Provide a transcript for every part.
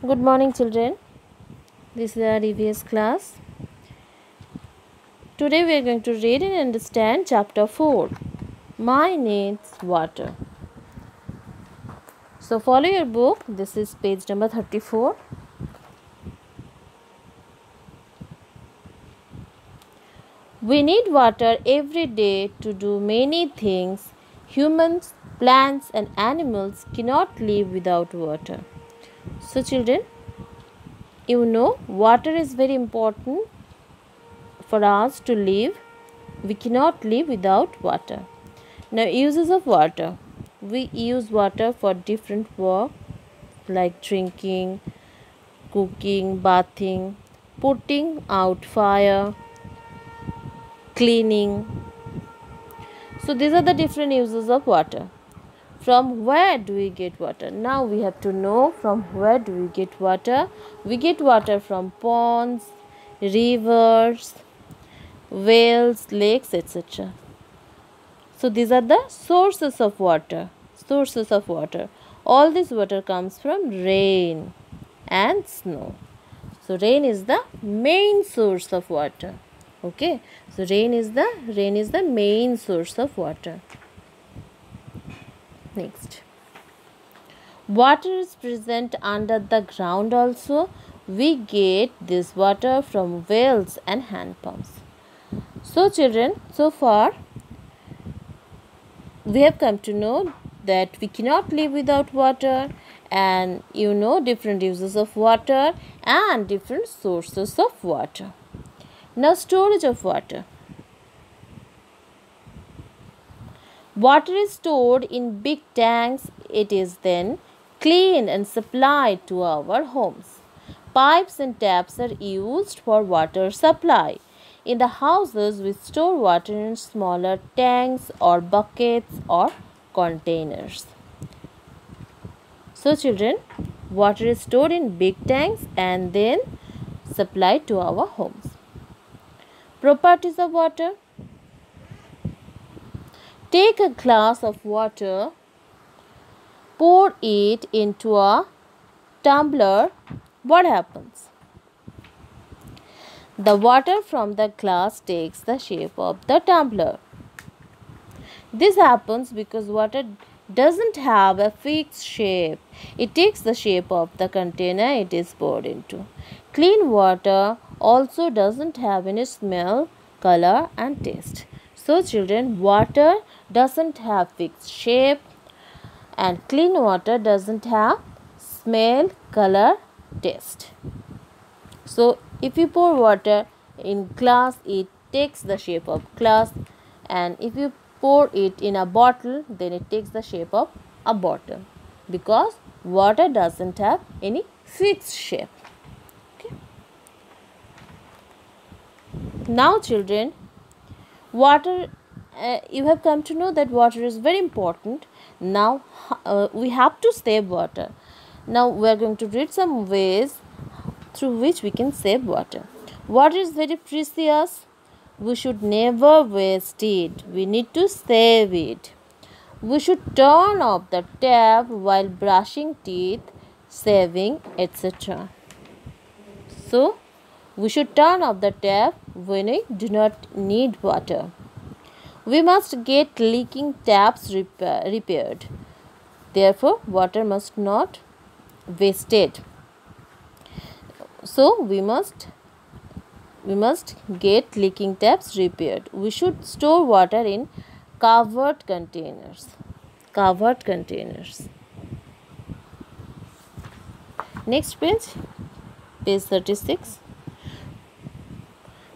Good morning, children. This is our EVS class. Today we are going to read and understand chapter 4. My needs water. So follow your book. This is page number 34. We need water every day to do many things. Humans, plants and animals cannot live without water. So children, you know water is very important for us to live. We cannot live without water. Now, uses of water. We use water for different work like drinking, cooking, bathing, putting out fire, cleaning. So, these are the different uses of water. From where do we get water? Now, we have to know from where do we get water. We get water from ponds, rivers, wells, lakes, etc. So these are the sources of water. Sources of water. All this water comes from rain and snow. So rain is the main source of water. Okay. So rain is the main source of water. Next. Water is present under the ground also. We get this water from wells and hand pumps. So children, so far we have come to know that we cannot live without water, and you know different uses of water and different sources of water. Now, storage of water. Water is stored in big tanks. It is then cleaned and supplied to our homes. Pipes and taps are used for water supply. In the houses, we store water in smaller tanks or buckets or containers. So, children, water is stored in big tanks and then supplied to our homes. Properties of water. Take a glass of water, pour it into a tumbler. What happens? The water from the glass takes the shape of the tumbler. This happens because water doesn't have a fixed shape. It takes the shape of the container it is poured into. Clean water also doesn't have any smell, color and taste. So children, water doesn't have fixed shape and clean water doesn't have smell, color, taste. So if you pour water in glass, it takes the shape of glass, and if you pour it in a bottle, then it takes the shape of a bottle, because water doesn't have any fixed shape. Okay. Now children, water, you have come to know that water is very important. Now we have to save water. Now we are going to read some ways through which we can save water. Water is very precious. We should never waste it. We need to save it. We should turn off the tap while brushing teeth, saving, etc. So, we should turn off the tap when we do not need water. We must get leaking taps repaired. Therefore, water must not wasted. So we must get leaking taps repaired. We should store water in covered containers. Covered containers. Next page, page 36.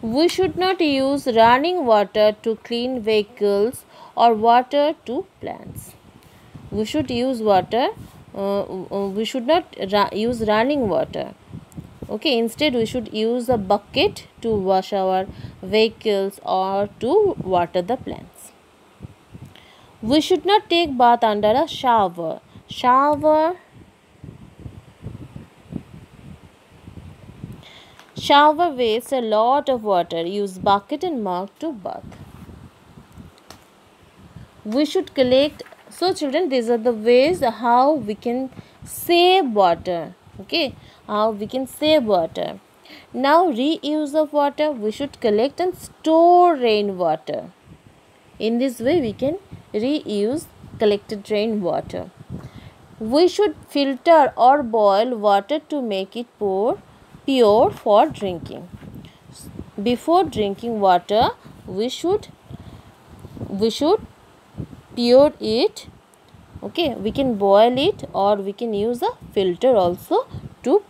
We should not use running water to clean vehicles or water to plants. We should use water. We should not use running water. Okay, instead we should use a bucket to wash our vehicles or to water the plants. We should not take bath under a shower. Shower wastes a lot of water. Use bucket and mug to bath. We should collect. So children, these are the ways how we can save water. Okay, how we can save water. Now, reuse of water, we should collect and store rainwater. In this way, we can reuse collected rainwater. We should filter or boil water to make it pure for drinking. Before drinking water, we should pure it. Okay, we can boil it or we can use a filter also to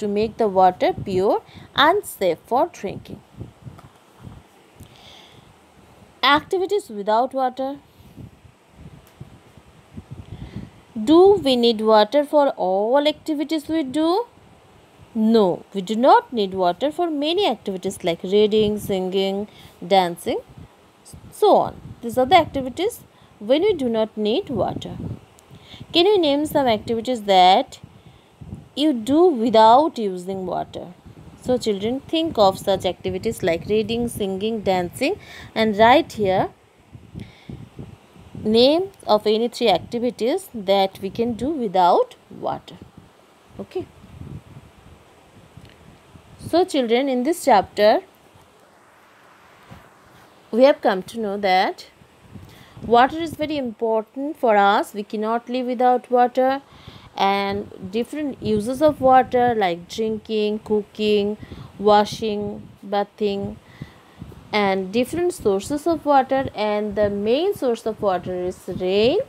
make the water pure and safe for drinking. Activities without water. Do we need water for all activities we do? No, we do not need water for many activities like reading, singing, dancing, so on. These are the activities when we do not need water. Can you name some activities that you do without using water? So children, think of such activities like reading, singing, dancing, and write here names of any 3 activities that we can do without water. Okay. So children, in this chapter, we have come to know that water is very important for us. We cannot live without water, and different uses of water like drinking, cooking, washing, bathing, and different sources of water. And the main source of water is rain.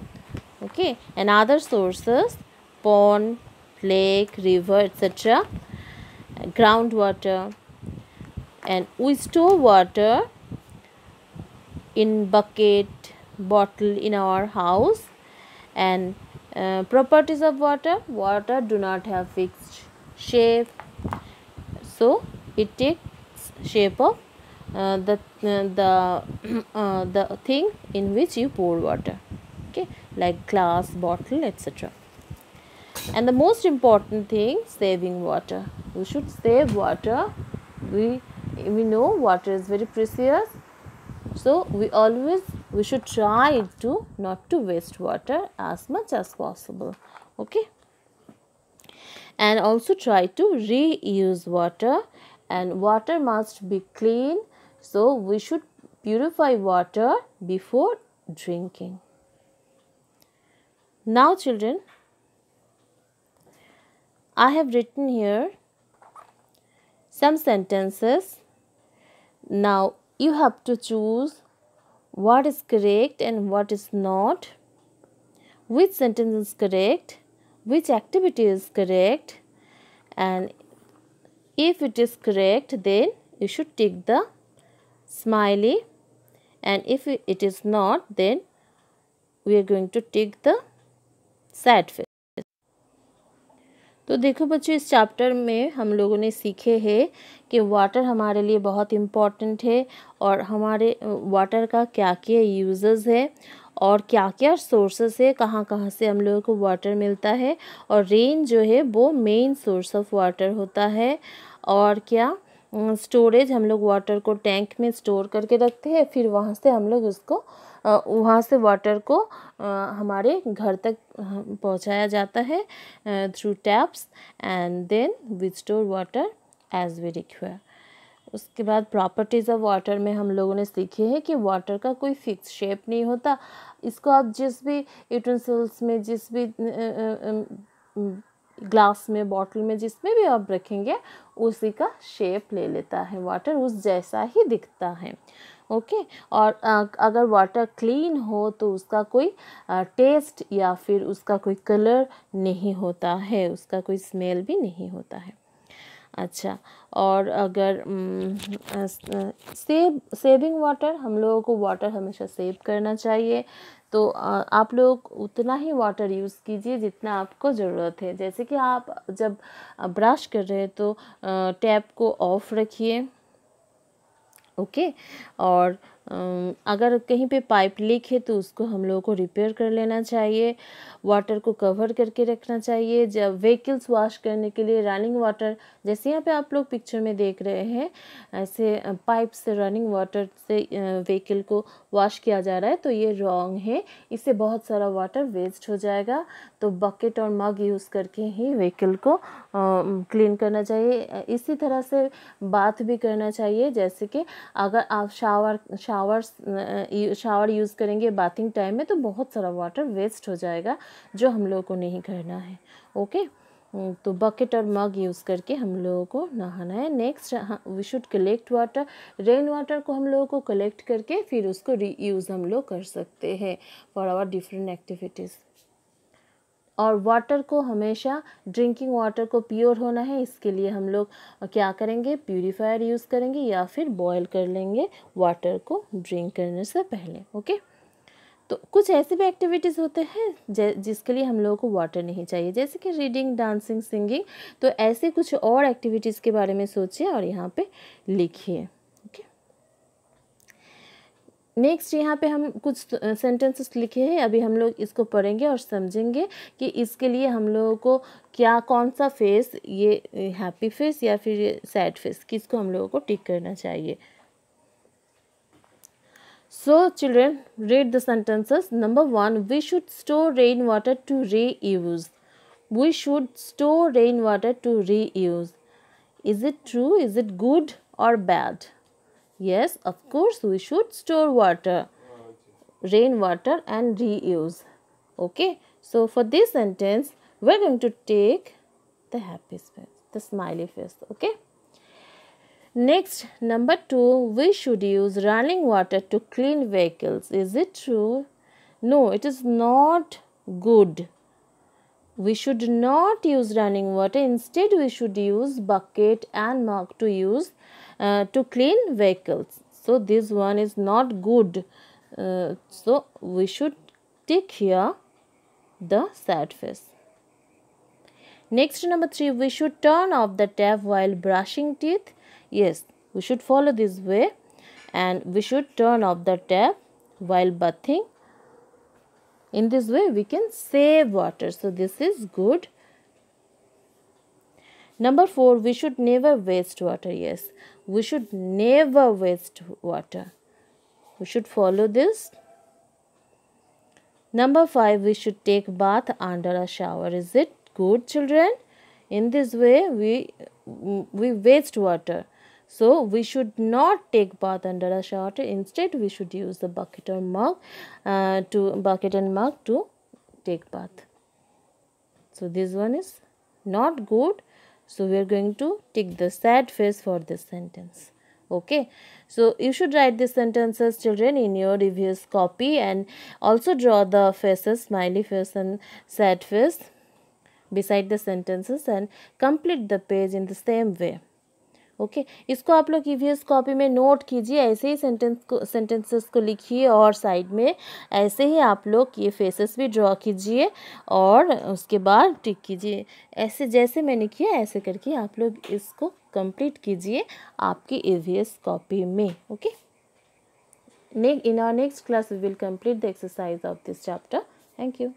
Okay, and other sources pond, lake, river, etc., groundwater. And we store water in bucket, bottle in our house. And properties of water do not have fixed shape, so it takes shape of the thing in which you pour water. Okay, like glass, bottle, etc. And the most important thing, saving water. We should save water. We know water is very precious, so we should try to not to waste water as much as possible. Okay, and also try to reuse water, and water must be clean, so we should purify water before drinking. Now children, I have written here some sentences. Now you have to choose what is correct and what is not, which sentence is correct, which activity is correct, and if it is correct, then you should tick the smiley, and if it is not, then we are going to tick the sad face. तो देखो बच्चों, इस chapter में हम लोगों ने सीखे हैं कि वाटर हमारे लिए बहुत इम्पॉर्टेंट है, और हमारे वाटर का क्या क्या यूजेस है, और क्या क्या सोर्सेस है, कहाँ कहाँ से हम लोगों को वाटर मिलता है, और रेन जो है वो मेन सोर्स ऑफ वाटर होता है, और क्या स्टोरेज, हम लोग वाटर को टैंक में स्टोर करके रखते हैं, फिर वहाँ से हम लोग उसको वहाँ से वाटर को हमारे घर तक पहुँचाया जाता है through taps, and then we store water as we require. उसके बाद प्रॉपर्टीज़ ऑफ वाटर में हम लोगों ने सीखे हैं कि वाटर का कोई फिक्स शेप नहीं होता. इसको आप जिस भी यूटेंसिल्स में, जिस भी ग्लास में, बॉटल में, जिसमें भी आप रखेंगे उसी का शेप ले लेता है. वाटर उस जैसा ही दिखता है. ओके, और अगर वाटर क्लीन हो तो उसका कोई टेस्ट या फिर उसका कोई कलर नहीं होता है, उसका कोई स्मेल भी नहीं होता है. अच्छा, और अगर सेविंग वाटर, हम लोगों को वाटर हमेशा सेव करना चाहिए. तो आप लोग उतना ही वाटर यूज़ कीजिए जितना आपको ज़रूरत है. जैसे कि आप जब ब्रश कर रहे हैं तो टैप को ऑफ रखिए. ओके, और अगर कहीं पे पाइप लीक है तो उसको हम लोगों को रिपेयर कर लेना चाहिए, वाटर को कवर करके रखना चाहिए। जब व्हीकल्स वॉश करने के लिए रनिंग वाटर, जैसे यहाँ पे आप लोग पिक्चर में देख रहे हैं, ऐसे पाइप से रनिंग वाटर से व्हीकल को वॉश किया जा रहा है, तो ये रॉन्ग है, इससे बहुत सारा वाटर वेस्ट हो जाएगा। तो बकेट और मग यूज़ करके ही व्हीकल को क्लीन करना चाहिए। इसी तरह से बाथ भी करना चाहिए, जैसे कि अगर आप शावर यूज़ करेंगे बाथिंग टाइम में तो बहुत सारा वाटर वेस्ट हो जाएगा, जो हम लोगों को नहीं करना है। ओके, तो बकेट और मग यूज़ करके हम लोगों को नहाना है। Next, we should collect water. Rain water को हम लोगों को कलेक्ट करके फिर उसको रीयूज़ हम लोग कर सकते हैं फॉर आवर डिफरेंट एक्टिविटीज़। और वाटर को हमेशा, ड्रिंकिंग वाटर को प्योर होना है, इसके लिए हम लोग क्या करेंगे, प्यूरीफायर यूज़ करेंगे या फिर बॉयल कर लेंगे वाटर को ड्रिंक करने से पहले। ओके, तो कुछ ऐसे भी एक्टिविटीज़ होते हैं जिसके लिए हम लोगों को वाटर नहीं चाहिए, जैसे कि रीडिंग, डांसिंग, सिंगिंग। तो ऐसे कुछ और एक्टिविटीज़ के बारे में सोचिए और यहाँ पे लिखिए। नेक्स्ट यहाँ पे हम कुछ सेंटेंसेस लिखे हैं, अभी हम लोग इसको पढ़ेंगे और समझेंगे कि इसके लिए हम लोगों को क्या, कौन सा फेस, ये हैप्पी फेस या फिर ये सैड फेस, किसको हम लोगों को टिक करना चाहिए। So children, read the sentences. Number 1, we should store rainwater to reuse. We should store rainwater to reuse. Is it true? Is it good or bad? Yes, of course we should store water, rainwater and reuse. Okay, so for this sentence we're going to take the happy face, the smiley face. Okay, next, number 2, we should use running water to clean vehicles. Is it true? No, it is not good. We should not use running water. Instead, we should use bucket and mug to clean vehicles. So this one is not good. So we should tick here the sad face. Next, number 3, we should turn off the tap while brushing teeth. Yes, we should follow this way, and we should turn off the tap while bathing. In this way we can save water, so this is good. Number 4, we should never waste water. Yes, we should never waste water. We should follow this. Number 5, we should take bath under a shower. Is it good, children? In this way we waste water. So we should not take bath under a shower. Instead, we should use the bucket and mug to take bath. So this one is not good. So we are going to tick the sad face for this sentence. Okay, so you should write these sentences, children, in your review's copy, and also draw the faces, smiley face and sad face beside the sentences, and complete the page in the same way. Okay, इसको आप लोग EVS copy में note कीजिए, ऐसे ही sentences को लिखिए और side में ऐसे ही आप लोग ये फेसेस भी ड्रॉ कीजिए और उसके बाद टिक कीजिए। ऐसे जैसे मैंने किया ऐसे करके आप लोग इसको कंप्लीट कीजिए आपकी ईवीएस कॉपी में। Okay, in our next class we will complete the exercise of this chapter. Thank you.